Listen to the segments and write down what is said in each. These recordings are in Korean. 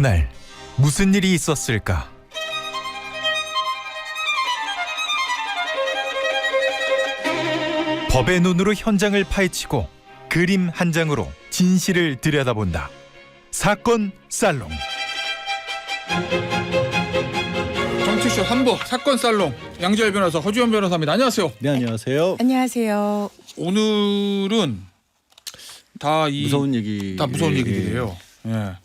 그날 무슨 일이 있었을까? 법의 눈으로 현장을 파헤치고 그림 한 장으로 진실을 들여다본다. 사건 살롱. 정치쇼 3부 사건 살롱 양지열 변호사, 허주현 변호사입니다. 안녕하세요. 네, 안녕하세요. 안녕하세요. 오늘은 무서운 얘기. 다 무서운 얘기들이에요. 예.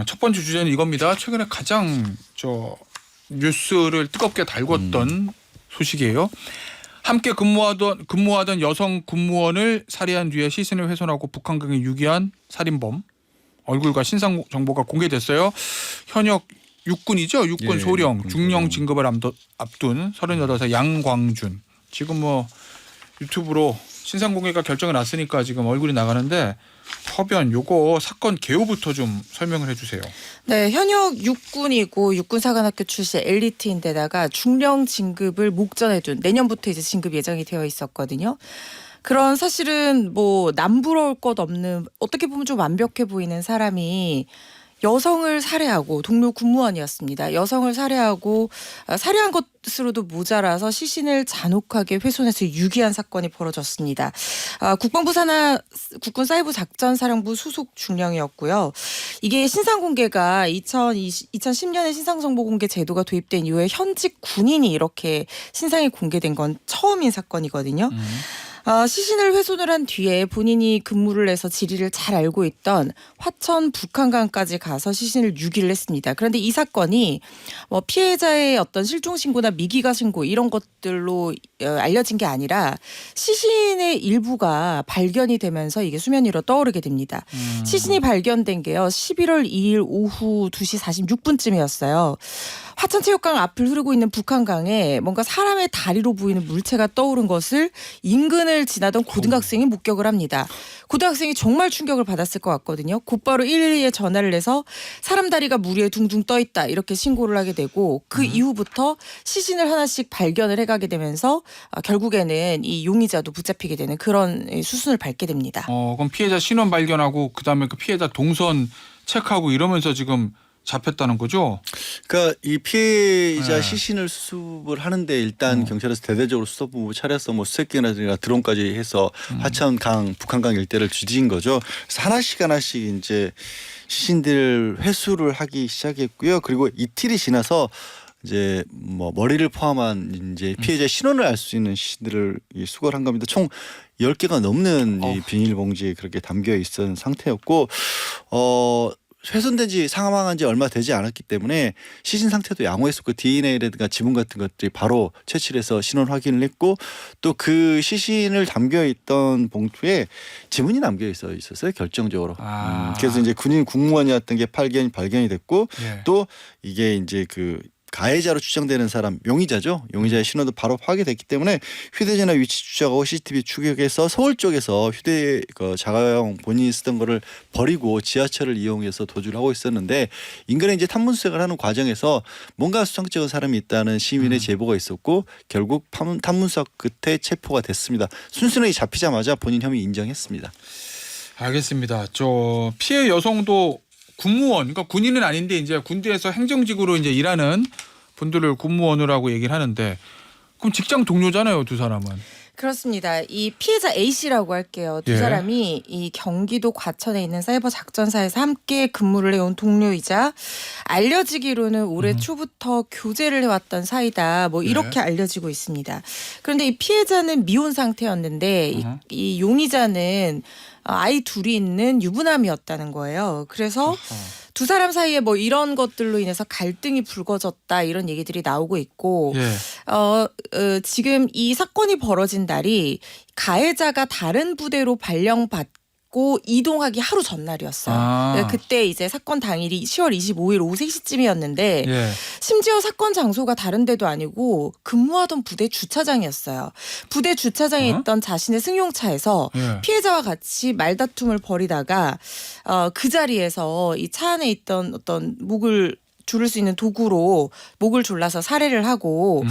첫 번째 주제는 이겁니다. 최근에 가장 뉴스를 뜨겁게 달궜던 소식이에요. 함께 근무하던 여성 군무원을 살해한 뒤에 시신을 훼손하고 북한강에 유기한 살인범 얼굴과 신상 정보가 공개됐어요. 현역 육군이죠. 육군 예, 소령 육군 중령 소령. 진급을 앞둔 38살 양광준. 지금 유튜브로 신상 공개가 결정이 났으니까 지금 얼굴이 나가는데 허변 요거 사건 개요부터 좀 설명을 해주세요. 네, 현역 육군이고 육군사관학교 출신 엘리트인데다가 중령 진급을 목전에 둔 내년부터 이제 진급 예정이 되어 있었거든요. 그런 사실은 남부러울 것 없는 어떻게 보면 좀 완벽해 보이는 사람이 여성을 살해하고 동료 군무원이었습니다. 여성을 살해하고 살해한 것으로도 모자라서 시신을 잔혹하게 훼손해서 유기한 사건이 벌어졌습니다. 국방부 산하 국군사이버 작전사령부 수속 중령이었고요. 이게 신상 공개가 2010년에 신상정보공개 제도가 도입된 이후에 현직 군인이 이렇게 신상이 공개된 건 처음인 사건이거든요. 시신을 훼손을 한 뒤에 본인이 근무를 해서 지리를 잘 알고 있던 화천 북한강까지 가서 시신을 유기를 했습니다. 그런데 이 사건이 피해자의 어떤 실종 신고나 미기가 신고 이런 것들로 알려진 게 아니라 시신의 일부가 발견이 되면서 이게 수면 위로 떠오르게 됩니다. 시신이 발견된 게요. 11월 2일 오후 2시 46분쯤이었어요. 화천체육관 앞을 흐르고 있는 북한강에 뭔가 사람의 다리로 보이는 물체가 떠오른 것을 인근을 지나던 고등학생이 목격을 합니다. 고등학생이 정말 충격을 받았을 것 같거든요. 곧바로 112에 전화를 해서 사람 다리가 물 위에 둥둥 떠 있다 이렇게 신고를 하게 되고 그 이후부터 시신을 하나씩 발견을 해가게 되면서 결국에는 이 용의자도 붙잡히게 되는 그런 수순을 밟게 됩니다. 그럼 피해자 신원 발견하고 그다음에 그 피해자 동선 체크하고 이러면서 지금 잡혔다는 거죠? 그러니까 이 피해자 네. 시신을 수습을 하는데 일단 경찰에서 대대적으로 수사본부 차려서 수색기나 드론까지 해서 화천강, 북한강 일대를 뒤진 거죠. 그래서 하나씩 이제 시신들 회수를 하기 시작했고요. 그리고 이틀이 지나서 이제 머리를 포함한 이제 피해자 신원을 알 수 있는 시신들을 수거를 한 겁니다. 총 10개가 넘는 이 비닐봉지에 그렇게 담겨 있던 상태였고 훼손된 지 사망한 지 얼마 되지 않았기 때문에 시신 상태도 양호했었고 DNA라든가 지문 같은 것들이 바로 채취를 해서 신원 확인을 했고 또 그 시신을 담겨 있던 봉투에 지문이 남겨 있었어요 결정적으로. 그래서 이제 군인 국무원이었던 게 발견이 됐고 예. 또 이게 이제 그 가해자로 추정되는 사람 용의자죠. 용의자의 신원도 바로 파악됐기 때문에 휴대전화 위치 추적하고 CCTV 추격해서 서울 쪽에서 자가용 본인이 쓰던 거를 버리고 지하철을 이용해서 도주를 하고 있었는데 인근에 이제 탐문 수색을 하는 과정에서 뭔가 수상쩍은 사람이 있다는 시민의 제보가 있었고 결국 탐문 수사 끝에 체포가 됐습니다. 순순하게 잡히자마자 본인 혐의 인정했습니다. 알겠습니다. 피해 여성도 군무원, 그러니까 군인은 아닌데 이제 군대에서 행정직으로 이제 일하는 분들을 군무원이라고 얘기를 하는데 그럼 직장 동료잖아요, 두 사람은. 그렇습니다. 이 피해자 A 씨라고 할게요. 두 예. 사람이 이 경기도 과천에 있는 사이버 작전사에서 함께 근무를 해온 동료이자 알려지기로는 올해 초부터 교제를 해왔던 사이다. 이렇게 알려지고 있습니다. 그런데 이 피해자는 미혼 상태였는데 이 용의자는 아이 둘이 있는 유부남이었다는 거예요. 그래서 두 사람 사이에 이런 것들로 인해서 갈등이 불거졌다 이런 얘기들이 나오고 있고 예. 지금 이 사건이 벌어진 날이 가해자가 다른 부대로 발령받고 이동하기 하루 전날이었어요. 그때 이제 사건 당일이 10월 25일 오후 3시쯤이었는데 예. 심지어 사건 장소가 다른 데도 아니고 근무하던 부대 주차장이었어요. 부대 주차장에 있던 자신의 승용차에서 예. 피해자와 같이 말다툼을 벌이다가 그 자리에서 이 차 안에 있던 어떤 목을 조를 수 있는 도구로 목을 졸라서 살해를 하고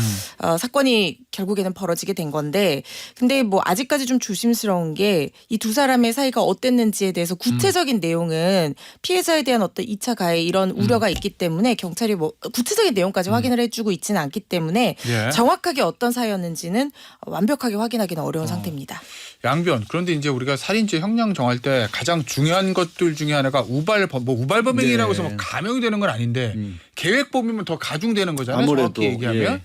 사건이 결국에는 벌어지게 된 건데 근데 뭐 아직까지 좀 조심스러운 게 이 두 사람의 사이가 어땠는지에 대해서 구체적인 내용은 피해자에 대한 어떤 2차 가해 이런 우려가 있기 때문에 경찰이 뭐 구체적인 내용까지 확인을 해주고 있지는 않기 때문에 예. 정확하게 어떤 사이였는지는 완벽하게 확인하기는 어려운 상태입니다. 양변. 그런데 이제 우리가 살인죄 형량 정할 때 가장 중요한 것들 중에 하나가 우발범행이라고 해서 뭐 감형이 되는 건 아닌데 계획범이면 더 가중되는 거잖아요. 아무래도, 정확히 얘기하면. 예.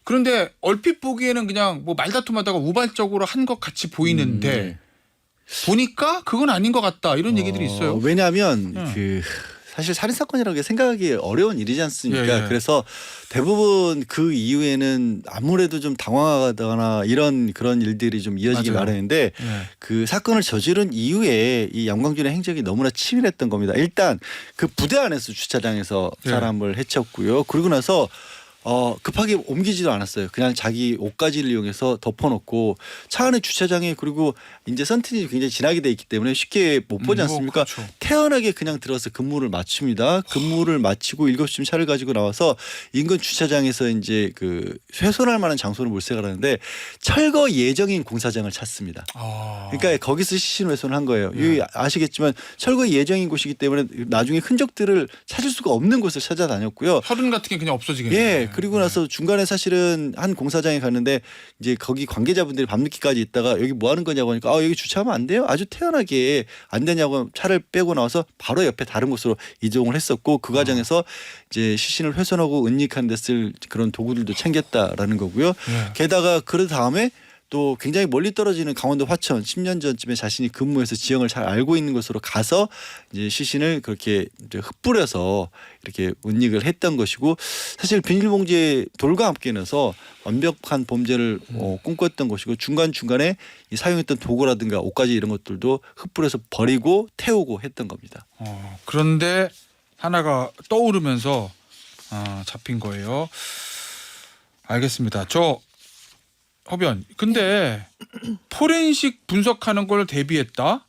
그런데 얼핏 보기에는 그냥 뭐 말다툼하다가 우발적으로 한 것 같이 보이는데 네. 보니까 그건 아닌 것 같다 이런 얘기들이 있어요. 왜냐하면 그 사실 살인 사건이라는 게 생각하기 어려운 일이지 않습니까? 예, 예. 그래서 대부분 그 이후에는 아무래도 좀 당황하거나 그런 일들이 좀 이어지기 맞아요. 마련인데 예. 그 사건을 저지른 이후에 이 양광준의 행적이 너무나 치밀했던 겁니다. 일단 그 부대 안에서 주차장에서 예. 사람을 해쳤고요. 그리고 나서 급하게 옮기지도 않았어요. 그냥 자기 옷가지를 이용해서 덮어놓고 차 안에 주차장에 그리고 이제 선팅이 굉장히 진하게 돼 있기 때문에 쉽게 못 보지 않습니까? 그렇죠. 태연하게 그냥 들어서 근무를 마칩니다. 근무를 마치고 7시쯤 차를 가지고 나와서 인근 주차장에서 이제 그 훼손할 만한 장소를 몰색을 하는데 철거 예정인 공사장을 찾습니다. 그러니까 거기서 시신훼손을 한 거예요. 여기 아시겠지만 철거 예정인 곳이기 때문에 나중에 흔적들을 찾을 수가 없는 곳을 찾아다녔고요. 서른 같은 게 그냥 없어지겠네요. 예, 그리고 나서 중간에 사실은 한 공사장에 갔는데 이제 거기 관계자분들이 밤늦게까지 있다가 여기 뭐 하는 거냐고 하니까 여기 주차하면 안 돼요. 아주 태연하게 안 되냐고 차를 빼고 나와서 바로 옆에 다른 곳으로 이동을 했었고 그 과정에서 이제 시신을 훼손하고 은닉한 데 쓸 그런 도구들도 챙겼다라는 거고요. 예. 게다가 그 다음에 또 굉장히 멀리 떨어지는 강원도 화천 10년 전쯤에 자신이 근무해서 지형을 잘 알고 있는 곳으로 가서 이제 시신을 그렇게 이제 흩뿌려서 이렇게 은닉을 했던 것이고 사실 비닐봉지에 돌과 함께 넣어서 완벽한 범죄를 꿈꿨던 것이고 중간중간에 이 사용했던 도구라든가 옷가지 이런 것들도 흩뿌려서 버리고 태우고 했던 겁니다. 그런데 하나가 떠오르면서 잡힌 거예요. 알겠습니다. 허변. 근데 포렌식 분석하는 걸 대비했다.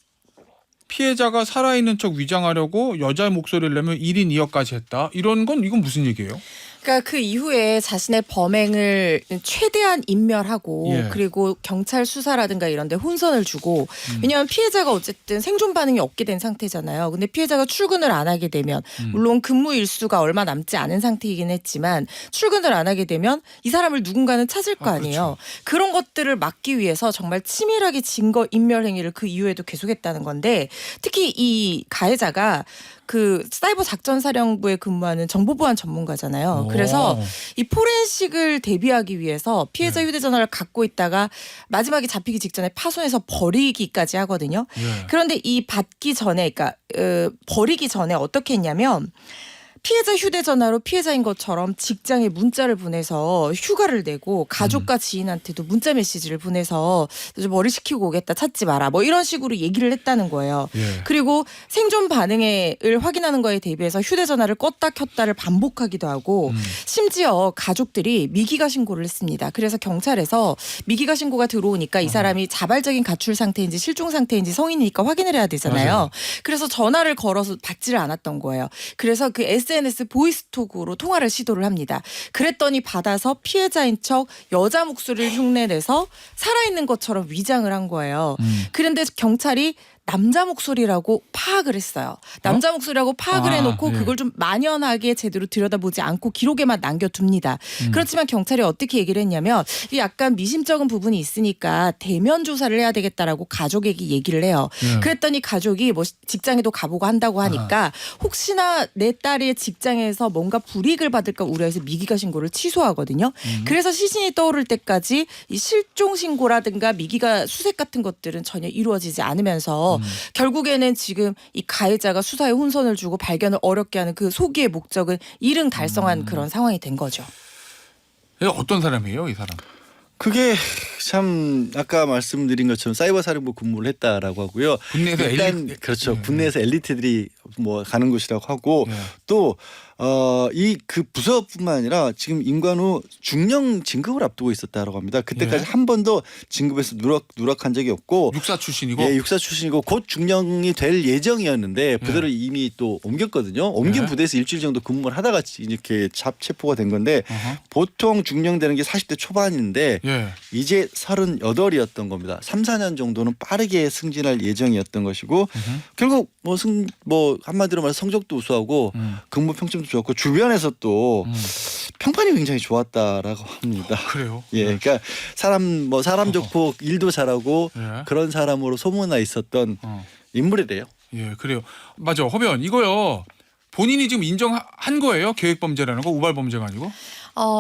피해자가 살아있는 척 위장하려고 여자 목소리를 내면 1인 2역까지 했다. 이건 무슨 얘기예요? 그러니까 그 이후에 자신의 범행을 최대한 인멸하고 예. 그리고 경찰 수사라든가 이런 데 혼선을 주고 왜냐하면 피해자가 어쨌든 생존 반응이 없게 된 상태잖아요. 근데 피해자가 출근을 안 하게 되면 물론 근무 일수가 얼마 남지 않은 상태이긴 했지만 출근을 안 하게 되면 이 사람을 누군가는 찾을 거 아니에요. 그런 것들을 막기 위해서 정말 치밀하게 증거 인멸 행위를 그 이후에도 계속했다는 건데 특히 이 가해자가 그 사이버 작전사령부에 근무하는 정보보안 전문가잖아요. 그래서 이 포렌식을 대비하기 위해서 피해자 휴대전화를 갖고 있다가 마지막에 잡히기 직전에 파손해서 버리기까지 하거든요. 그런데 이 받기 전에 그러니까 버리기 전에 어떻게 했냐면 피해자 휴대전화로 피해자인 것처럼 직장에 문자를 보내서 휴가를 내고 가족과 지인한테도 문자 메시지를 보내서 좀 머리 식히고 오겠다 찾지 마라 뭐 이런 식으로 얘기를 했다는 거예요. 그리고 생존 반응을 확인하는 거에 대비해서 휴대전화를 껐다 켰다를 반복하기도 하고 심지어 가족들이 미기가 신고를 했습니다. 그래서 경찰에서 미기가 신고가 들어오니까 이 사람이 자발적인 가출 상태인지 실종 상태인지 성인이니까 확인을 해야 되잖아요. 맞아요. 그래서 전화를 걸어서 받지를 않았던 거예요. 그래서 그 SNS 보이스톡으로 통화를 시도를 합니다. 그랬더니 받아서 피해자인 척 여자 목소리를 흉내내서 살아있는 것처럼 위장을 한 거예요. 그런데 경찰이 남자 목소리라고 파악을 했어요. 남자 목소리라고 파악을 해놓고 예. 그걸 좀 만연하게 제대로 들여다보지 않고 기록에만 남겨둡니다. 그렇지만 경찰이 어떻게 얘기를 했냐면 이 약간 미심쩍은 부분이 있으니까 대면 조사를 해야 되겠다라고 가족에게 얘기를 해요. 그랬더니 가족이 뭐 직장에도 가보고 한다고 하니까 혹시나 내 딸의 직장에서 뭔가 불이익을 받을까 우려해서 미기가 신고를 취소하거든요. 그래서 시신이 떠오를 때까지 이 실종 신고라든가 미기가 수색 같은 것들은 전혀 이루어지지 않으면서 결국에는 지금 이 가해자가 수사에 혼선을 주고 발견을 어렵게 하는 그 소기의 목적은 일응 달성한 그런 상황이 된 거죠. 어떤 사람이에요, 이 사람? 그게 참 아까 말씀드린 것처럼 사이버 사령부 근무를 했다라고 하고요. 국내에서 일단 그렇죠. 국내에서 엘리트들이 뭐 가는 곳이라고 하고 또 이 그 부서뿐만 아니라 지금 임관우 중령 진급을 앞두고 있었다라고 합니다. 그때까지 예. 한 번도 진급에서 누락한 적이 없고 육사 출신이고. 예, 육사 출신이고 곧 중령이 될 예정이었는데 부대를 이미 또 옮겼거든요. 옮긴 예. 부대에서 일주일 정도 근무를 하다가 이렇게 체포가 된 건데 어허. 보통 중령되는 게 40대 초반인데 예. 이제 38이었던 겁니다. 3, 4년 정도는 빠르게 승진할 예정이었던 것이고 결국 뭐 한마디로 말해서 성적도 우수하고 근무 평점도 좋았고 주변에서 또 평판이 굉장히 좋았다라고 합니다. 그래요. 예, 그러니까 사람 좋고 일도 잘하고 예. 그런 사람으로 소문나 있었던 인물이래요. 예, 그래요. 맞아. 허변 이거요. 본인이 지금 인정한 거예요? 계획 범죄라는 거, 우발 범죄가 아니고?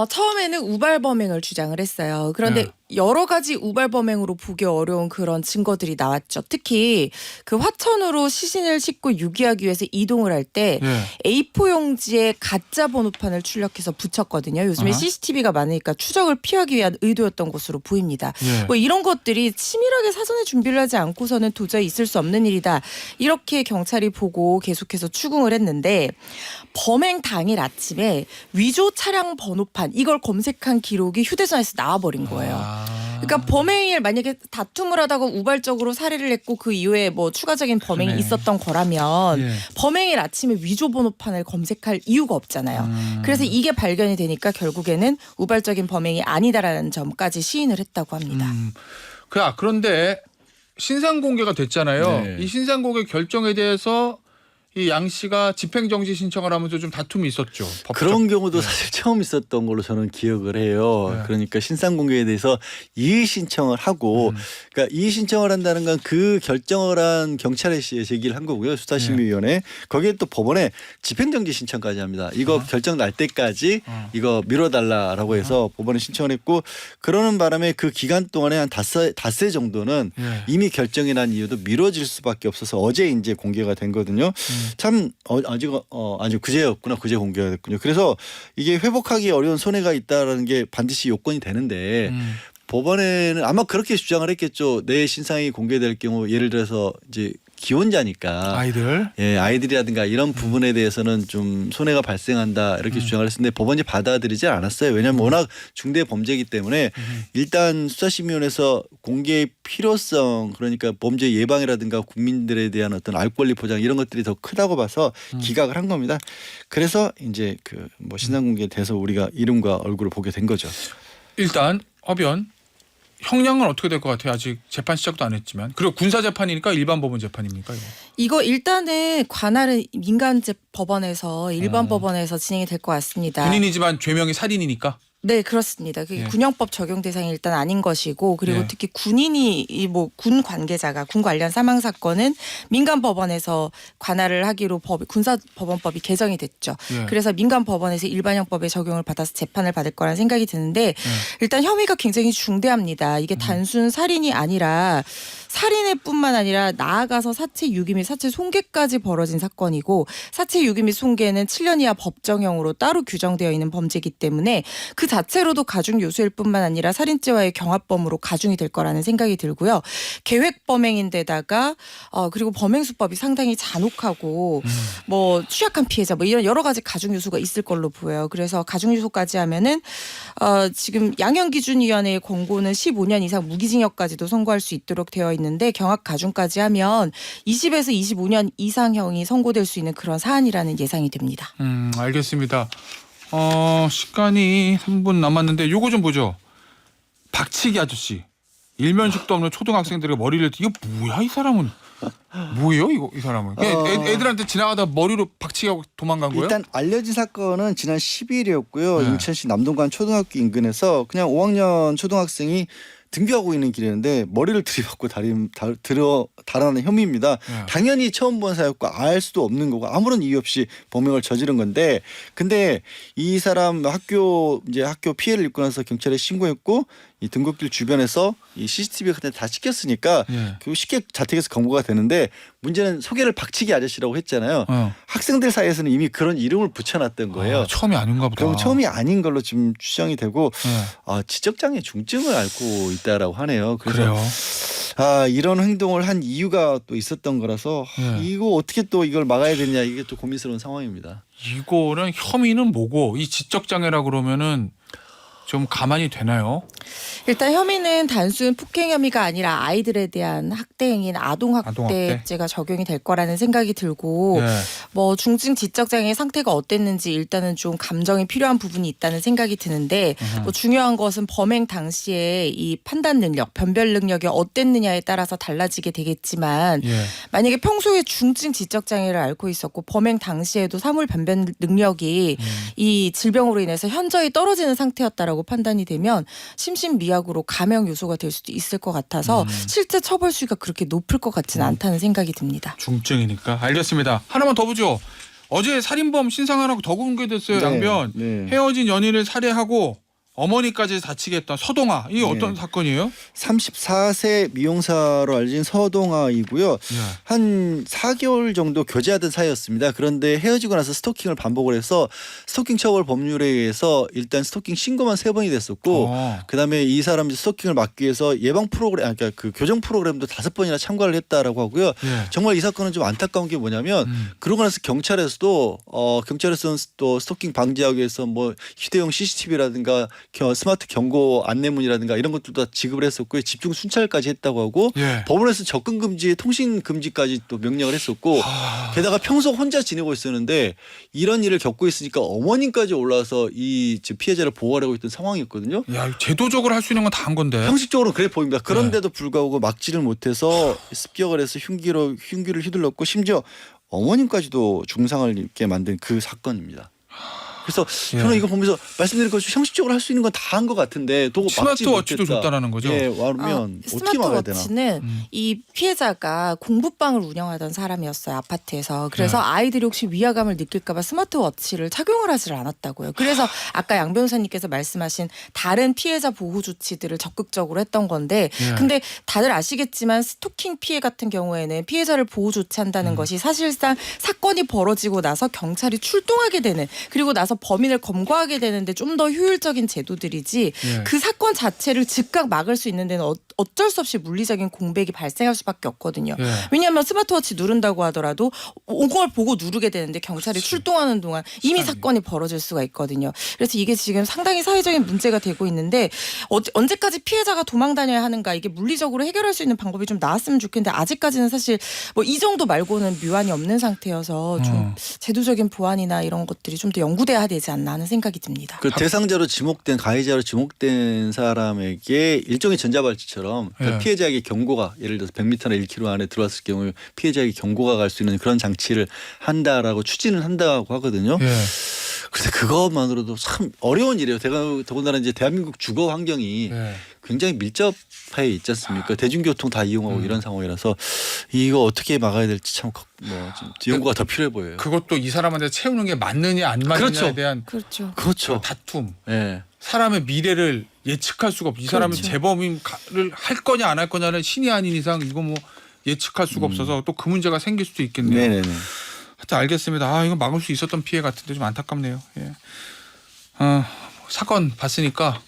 처음에는 우발 범행을 주장을 했어요. 그런데 여러 가지 우발 범행으로 보기 어려운 그런 증거들이 나왔죠. 특히 그 화천으로 시신을 싣고 유기하기 위해서 이동을 할 때 예. A4 용지에 가짜 번호판을 출력해서 붙였거든요. 요즘에 아하. CCTV가 많으니까 추적을 피하기 위한 의도였던 것으로 보입니다. 예. 뭐 이런 것들이 치밀하게 사전에 준비를 하지 않고서는 도저히 있을 수 없는 일이다. 이렇게 경찰이 보고 계속해서 추궁을 했는데 범행 당일 아침에 위조 차량 번호판 이걸 검색한 기록이 휴대전화에서 나와버린 거예요. 그러니까 범행일 만약에 다툼을 하다가 우발적으로 살해를 했고 그 이후에 뭐 추가적인 범행이 그러네. 있었던 거라면 예. 범행일 아침에 위조 번호판을 검색할 이유가 없잖아요. 그래서 이게 발견이 되니까 결국에는 우발적인 범행이 아니다라는 점까지 시인을 했다고 합니다. 그런데 신상 공개가 됐잖아요. 네. 이 신상 공개 결정에 대해서 이 양 씨가 집행정지 신청을 하면서 좀 다툼이 있었죠. 법적. 그런 경우도 사실 처음 있었던 걸로 저는 기억을 해요. 네. 그러니까 신상 공개에 대해서 이의 신청을 하고 그러니까 이의 신청을 한다는 건 그 결정을 한 경찰에 제기를 한 거고요. 수사심의위원회. 거기에 또 법원에 집행정지 신청까지 합니다. 이거 결정 날 때까지 이거 미뤄달라라고 해서 법원에 신청을 했고 그러는 바람에 그 기간 동안에 한 닷새 정도는 예. 이미 결정이 난 이유도 미뤄질 수밖에 없어서 어제 이제 공개가 된 거거든요. 참 아직 그제였구나. 그제 공개가 됐군요. 그래서 이게 회복하기 어려운 손해가 있다라는 게 반드시 요건이 되는데 법원에는 아마 그렇게 주장을 했겠죠. 내 신상이 공개될 경우 예를 들어서 이제 기혼자니까 아이들. 예, 아이들이라든가 이런 부분에 대해서는 좀 손해가 발생한다 이렇게 주장을 했었는데 법원이 받아들이지 않았어요. 왜냐하면 워낙 중대 범죄이기 때문에 일단 수사심의원에서 공개의 필요성 그러니까 범죄 예방이라든가 국민들에 대한 어떤 알 권리 보장 이런 것들이 더 크다고 봐서 기각을 한 겁니다. 그래서 이제 그 뭐 신상 공개에 대해서 우리가 이름과 얼굴을 보게 된 거죠. 일단 허변 형량은 어떻게 될 것 같아요? 아직 재판 시작도 안 했지만. 그리고 군사 재판이니까 일반 법원 재판입니까? 이거? 이거 일단은 관할은 민간 법원에서 일반 법원에서 진행이 될 것 같습니다. 군인이지만 죄명이 살인이니까. 네, 그렇습니다. 그게 예. 군형법 적용 대상이 일단 아닌 것이고 그리고 예. 특히 군인이 뭐 군 관계자가 군 관련 사망 사건은 민간 법원에서 관할을 하기로 군사법원법이 개정이 됐죠. 예. 그래서 민간 법원에서 일반형법의 적용을 받아서 재판을 받을 거라는 생각이 드는데 일단 혐의가 굉장히 중대합니다. 이게 단순 살인이 아니라 살인의 뿐만 아니라 나아가서 사체 유기 및 사체 손괴까지 벌어진 사건이고 사체 유기 및 손괴는 7년 이하 법정형으로 따로 규정되어 있는 범죄이기 때문에 그 자체로도 가중 요소일 뿐만 아니라 살인죄와의 경합범으로 가중이 될 거라는 생각이 들고요. 계획 범행인데다가 그리고 범행 수법이 상당히 잔혹하고 뭐 취약한 피해자 뭐 이런 여러 가지 가중 요소가 있을 걸로 보여요. 그래서 가중 요소까지 하면은 지금 양형기준위원회의 권고는 15년 이상 무기징역까지도 선고할 수 있도록 되어 있는데 경합 가중까지 하면 20에서 25년 이상형이 선고될 수 있는 그런 사안이라는 예상이 됩니다. 알겠습니다. 시간이 3분 남았는데 요거 좀 보죠. 박치기 아저씨. 일면식도 없는 초등학생들의 머리를 이거 뭐야 이 사람은 뭐예요 이거 이 사람은 애들한테 지나가다 머리로 박치기하고 도망간 거예요? 일단 알려진 사건은 지난 12일이었고요. 네. 인천시 남동관 초등학교 인근에서 그냥 5학년 초등학생이 등교하고 있는 길이었는데 머리를 들이받고 달아나는 혐의입니다. 네. 당연히 처음 본 사였고 알 수도 없는 거고 아무런 이유 없이 범행을 저지른 건데 근데 이 사람 학교 피해를 입고 나서 경찰에 신고했고 이 등굣길 주변에서 이 CCTV가 그때 다 찍혔으니까 예. 결국 쉽게 자택에서 검거가 되는데 문제는 소개를 박치기 아저씨라고 했잖아요. 학생들 사이에서는 이미 그런 이름을 붙여놨던 거예요. 처음이 아닌가 보다. 그럼 처음이 아닌 걸로 지금 추정이 되고 네. 지적장애 중증을 앓고 있다라고 하네요. 그래요. 이런 행동을 한 이유가 또 있었던 거라서 이거 어떻게 또 이걸 막아야 되냐 이게 또 고민스러운 상황입니다. 이거는 혐의는 뭐고 이 지적장애라 그러면은 좀 가만히 되나요? 일단 혐의는 단순 폭행 혐의가 아니라 아이들에 대한 학대 행위인 아동학대죄가 적용이 될 거라는 생각이 들고 예. 뭐 중증 지적장애 상태가 어땠는지 일단은 좀 감정이 필요한 부분이 있다는 생각이 드는데 뭐 중요한 것은 범행 당시에 이 판단 능력, 변별 능력이 어땠느냐에 따라서 달라지게 되겠지만 예. 만약에 평소에 중증 지적장애를 앓고 있었고 범행 당시에도 사물 변별 능력이 이 질병으로 인해서 현저히 떨어지는 상태였다라고 판단이 되면 심신미약으로 감형 요소가 될 수도 있을 것 같아서 실제 처벌 수위가 그렇게 높을 것 같지는 않다는 생각이 듭니다. 중증이니까 알겠습니다. 하나만 더 보죠. 어제 살인범 신상 하나 더 공개됐어요. 네, 양변 네. 헤어진 연인을 살해하고 어머니까지 다치게 했던 서동아. 이게 네. 어떤 사건이에요? 34세 미용사로 알려진 서동아이고요. 한 4개월 정도 교제하던 사이였습니다. 그런데 헤어지고 나서 스토킹을 반복을 해서 스토킹 처벌 법률에 의해서 일단 스토킹 신고만 3번이 됐었고 그다음에 이 사람이 스토킹을 막기 위해서 예방 프로그램 그러니까 그 교정 프로그램도 5번이나 참가를 했다라고 하고요. 예. 정말 이 사건은 좀 안타까운 게 뭐냐면 그러고 나서 경찰에서는 또 스토킹 방지하기 위해서 뭐 휴대용 CCTV라든가 스마트 경고 안내문이라든가 이런 것들도 다 지급을 했었고요. 집중 순찰까지 했다고 하고 예. 법원에서 접근 금지, 통신 금지까지 또 명령을 했었고 게다가 평소 혼자 지내고 있었는데 이런 일을 겪고 있으니까 어머님까지 올라와서 이 피해자를 보호하려고 했던 상황이었거든요. 야, 제도적으로 할 수 있는 건 다 한 건데. 형식적으로 그래 보입니다. 그런데도 불구하고 막지를 못해서 습격을 해서 흉기를 휘둘렀고 심지어 어머님까지도 중상을 입게 만든 그 사건입니다. 그래서 저는 이거 보면서 말씀드린 것처럼 형식적으로 할 수 있는 건 다 한 것 같은데 또 막지 스마트워치도 못했다. 줬다라는 거죠. 예, 와르면 어떻게 막아야 되나? 스마트워치는 이 피해자가 공부방을 운영하던 사람이었어요. 아파트에서. 그래서 네. 아이들이 혹시 위화감을 느낄까 봐 스마트워치를 착용을 하질 않았다고요. 그래서 아까 양 변호사님께서 말씀하신 다른 피해자 보호 조치들을 적극적으로 했던 건데 근데 다들 아시겠지만 스토킹 피해 같은 경우에는 피해자를 보호 조치한다는 것이 사실상 사건이 벌어지고 나서 경찰이 출동하게 되는 그리고 나서 범인을 검거하게 되는데 좀 더 효율적인 제도들이지 그 사건 자체를 즉각 막을 수 있는 데는 어쩔 수 없이 물리적인 공백이 발생할 수밖에 없거든요. 왜냐하면 스마트워치 누른다고 하더라도 온 걸 보고 누르게 되는데 경찰이 출동하는 동안 이미 사건이 벌어질 수가 있거든요. 그래서 이게 지금 상당히 사회적인 문제가 되고 있는데 언제까지 피해자가 도망 다녀야 하는가 이게 물리적으로 해결할 수 있는 방법이 좀 나왔으면 좋겠는데 아직까지는 사실 뭐 이 정도 말고는 묘안이 없는 상태여서 좀 제도적인 보완이나 이런 것들이 좀 더 연구돼야 되지 않나 하는 생각이 듭니다. 그 대상자로 지목된 가해자로 지목된 사람에게 일종의 전자발찌처럼 그 피해자에게 경고가 예를 들어서 100m나 1km 안에 들어왔을 경우 피해자에게 경고가 갈 수 있는 그런 장치를 한다라고 추진을 한다고 하거든요. 그런데 그것만으로도 참 어려운 일이에요. 더군다나 이제 대한민국 주거 환경이 굉장히 밀접해 있지 않습니까? 대중교통 다 이용하고 이런 상황이라서 이거 어떻게 막아야 될지 참 연구가 더 필요해 보여요. 그것도 이 사람한테 채우는 게 맞느냐 안 맞느냐에 대한 그렇죠. 다툼. 네. 사람의 미래를 예측할 수가 없고 이 사람이 재범을 할 거냐 안 할 거냐는 신이 아닌 이상 이거 뭐 예측할 수가 없어서 또 그 문제가 생길 수도 있겠네요. 네네네. 하여튼 알겠습니다. 이거 막을 수 있었던 피해 같은데 좀 안타깝네요. 예. 사건 봤으니까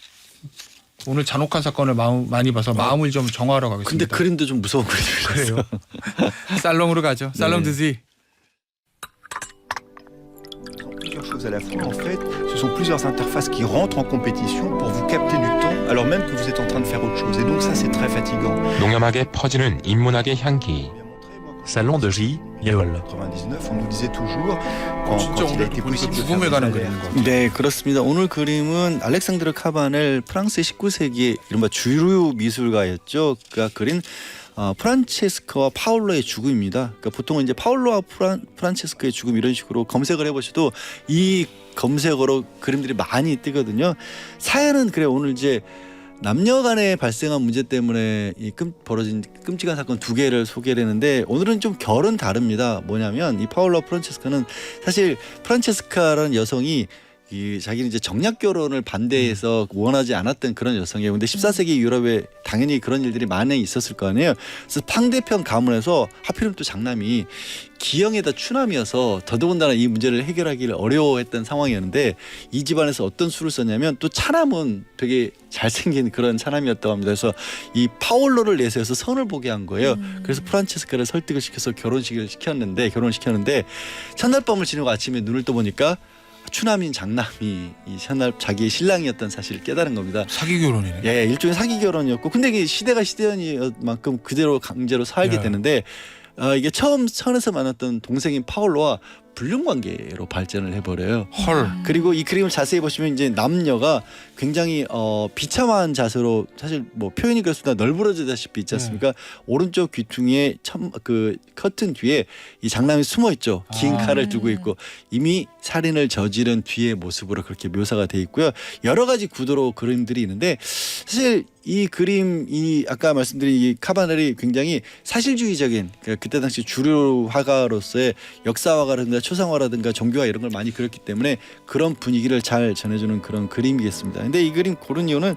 오늘 잔혹한 사건을 많이 봐서 마음을 좀 정화하러 가겠습니다. 근데 그림도 좀 무서운 그림이라서. 그래요. 살롱으로 가죠. 살롱 드지. Plusieurs choses à la fois en fait, ce sont plusieurs interfaces qui rentrent en compétition pour vous capter du temps alors même que vous êtes en train de faire autre chose et donc ça c'est très fatigant. 농염하게 퍼지는 인문학의 향기. Salon de J. 예월. 99 on nous disait toujours quand 진짜 il a 오늘 été 보니까 possible de 죽음에 faire 가는 des 그림인 것 같아요. 네, 그렇습니다. 오늘 그림은 알렉산드르 카바넬 프랑스의 19세기 이른바 주류 미술가였죠. 그가 그린 프란체스코와 파울로의 죽음입니다. 그러니까 보통은 이제 파울로와 프란체스코의 죽음 이런 식으로 검색을 해보셔도 이 검색어로 그림들이 많이 뜨거든요. 사연은 그래 오늘 이제 남녀간에 발생한 문제 때문에 벌어진 끔찍한 사건 2개를 소개를 했는데 오늘은 좀 결은 다릅니다. 뭐냐면 이 파울로 프란체스카는 사실 프란체스카라는 여성이 이 자기는 이제 정략 결혼을 반대해서 원하지 않았던 그런 여성이에요. 근데 14세기 유럽에 당연히 그런 일들이 많이 있었을 거 아니에요. 그래서 팡대평 가문에서 하필이면 또 장남이 기형에다 추남이어서 더더군다나 이 문제를 해결하기를 어려워했던 상황이었는데 이 집안에서 어떤 수를 썼냐면 또 차남은 되게 잘생긴 그런 차남이었다고 합니다. 그래서 이 파올로를 내세워서 선을 보게 한 거예요. 그래서 프란체스카를 설득을 시켜서 결혼을 시켰는데 첫날 밤을 지내고 아침에 눈을 떠보니까 추남인 장남이 이 첫날 자기의 신랑이었던 사실을 깨달은 겁니다. 사기 결혼이네. 예, 일종의 사기 결혼이었고, 근데 이게 시대가 시대인 만큼 그대로 강제로 살게 예. 되는데 이게 처음 선에서 만났던 동생인 파올로와 불륜 관계로 발전을 해버려요. 헐. 그리고 이 그림을 자세히 보시면 이제 남녀가 굉장히 비참한 자세로 사실 뭐 표현이 그렇습니다. 널브러지다시피 있지 않습니까? 오른쪽 귀퉁이에 그 커튼 뒤에 이 장남이 숨어 있죠. 긴 아. 칼을 두고 있고 이미 살인을 저지른 뒤의 모습으로 그렇게 묘사가 돼 있고요. 여러 가지 구도로 그림들이 있는데 사실 이 그림 이 아까 말씀드린 이 카바넬이 굉장히 사실주의적인 그때 당시 주류 화가로서의 역사화가라든가 초상화라든가 종교화 이런 걸 많이 그렸기 때문에 그런 분위기를 잘 전해주는 그런 그림이겠습니다. 근데 이 그림 고른 이유는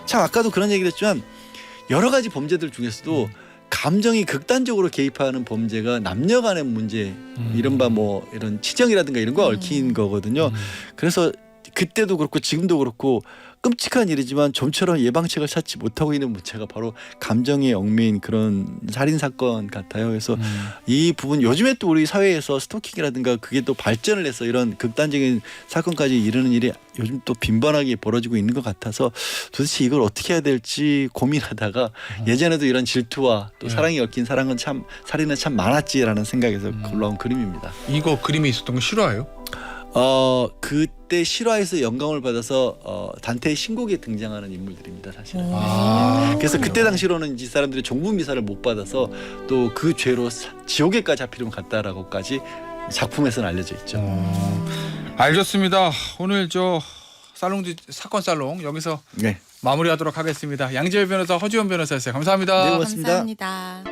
참 아까도 그런 얘기를 했지만 여러 가지 범죄들 중에서도 감정이 극단적으로 개입하는 범죄가 남녀 간의 문제 이른바 뭐 이런 치정이라든가 이런 거 얽힌 거거든요. 그래서 그때도 그렇고 지금도 그렇고 끔찍한 일이지만 좀처럼 예방책을 찾지 못하고 있는 문제가 바로 감정에 얽매인 그런 살인 사건 같아요. 그래서 이 부분 요즘에 또 우리 사회에서 스토킹이라든가 그게 또 발전을 해서 이런 극단적인 사건까지 이르는 일이 요즘 또 빈번하게 벌어지고 있는 것 같아서 도대체 이걸 어떻게 해야 될지 고민하다가 예전에도 이런 질투와 또 사랑이 얽힌 살인은 참 많았지라는 생각에서 골라온 그림입니다. 이거 그림이 있었던 거 실화예요? 그때 실화에서 영감을 받아서 단테의 신곡에 등장하는 인물들입니다, 사실은. 그래서 그때 당시로는 이 사람들이 종부 미사를 못 받아서 또 그 죄로 지옥에까지 하필이면 갔다라고까지 작품에서는 알려져 있죠. 알겠습니다. 오늘 저 사건 살롱 여기서 네, 마무리하도록 하겠습니다. 양재열 변호사, 허지원 변호사였어요. 감사합니다. 네, 고맙습니다. 감사합니다.